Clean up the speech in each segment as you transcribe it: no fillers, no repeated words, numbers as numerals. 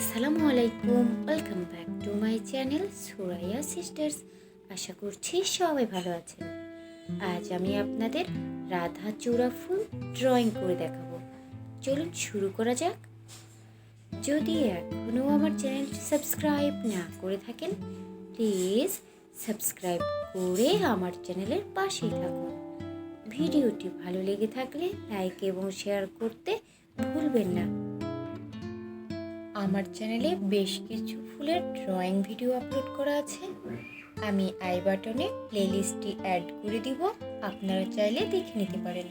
Assalamualaikum, welcome back to my channel Suraia Sisters. আশা করছি সবাই ভালো আছেন। আজ আমি আপনাদের রাধাচূড়া ফুল ড্রয়িং করে দেখাবো। চলুন শুরু করা যাক। যদি এখনও আমার চ্যানেলটি সাবস্ক্রাইব না করে থাকেন, প্লিজ সাবস্ক্রাইব করে আমার চ্যানেলের পাশেই থাকুন। ভিডিওটি ভালো লেগে থাকলে লাইক এবং শেয়ার করতে ভুলবেন না। আমার চ্যানেলে বেশ কিছু ফুলের ড্রয়িং ভিডিও আপলোড করা আছে। আমি আই বাটনে প্লেলিস্টটি অ্যাড করে দিব, আপনারা চাইলে দেখে নিতে পারেন।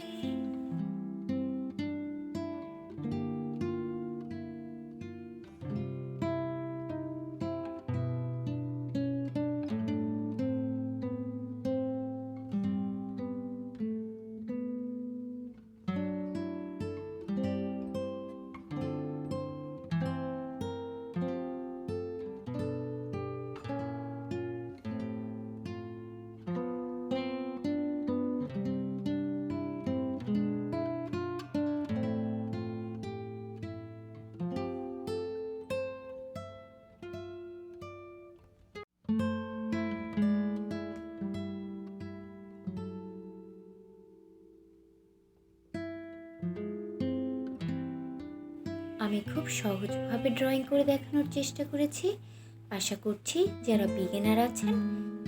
আমি খুব সহজভাবে ড্রয়িং করে দেখানোর চেষ্টা করেছি। আশা করছি যারা বিগিনার আছেন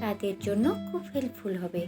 তাদের জন্য খুব হেল্পফুল হবে।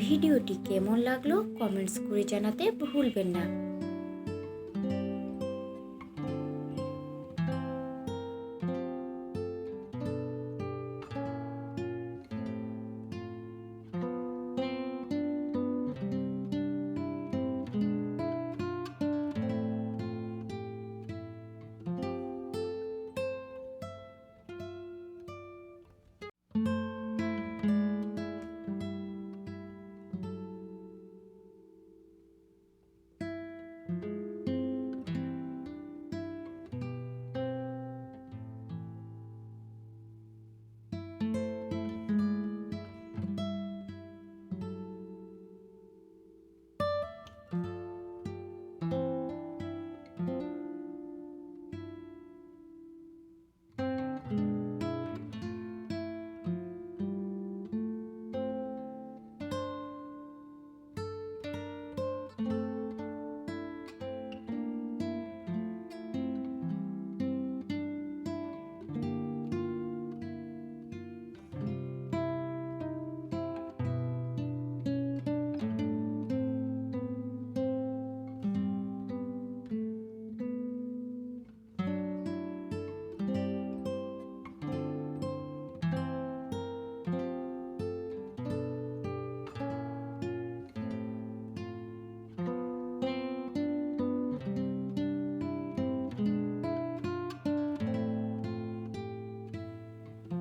ভিডিওটি কেমন লাগলো কমেন্টস করে জানাতে ভুলবেন না।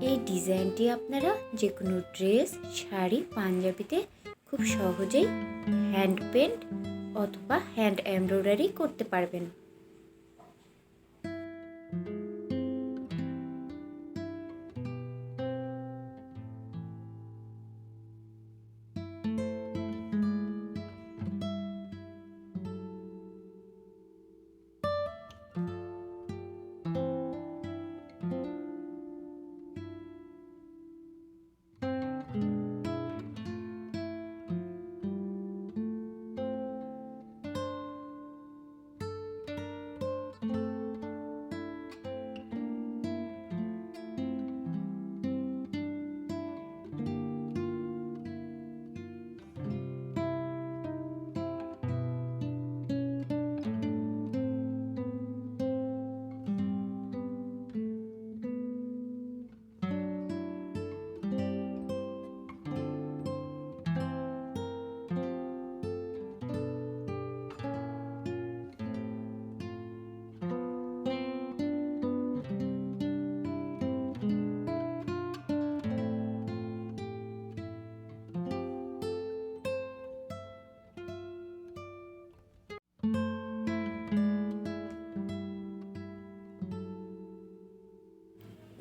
এই ডিজাইনটি আপনারা যে কোনো ড্রেস, শাড়ি, পাঞ্জাবিতে খুব সহজেই হ্যান্ড পেন্ট অথবা হ্যান্ড এমব্রয়ডারি করতে পারবেন।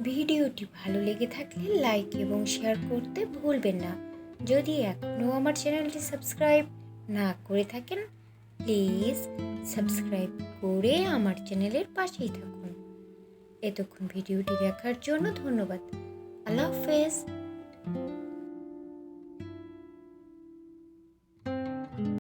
ভিডিওটি ভালো লেগে থাকলে লাইক এবং শেয়ার করতে ভুলবেন না। যদি এখনও আমার চ্যানেলটি সাবস্ক্রাইব না করে থাকেন, প্লিজ সাবস্ক্রাইব করে আমার চ্যানেলের পাশেই থাকুন। এতক্ষণ ভিডিওটি দেখার জন্য ধন্যবাদ। আল্লাহ হাফেজ।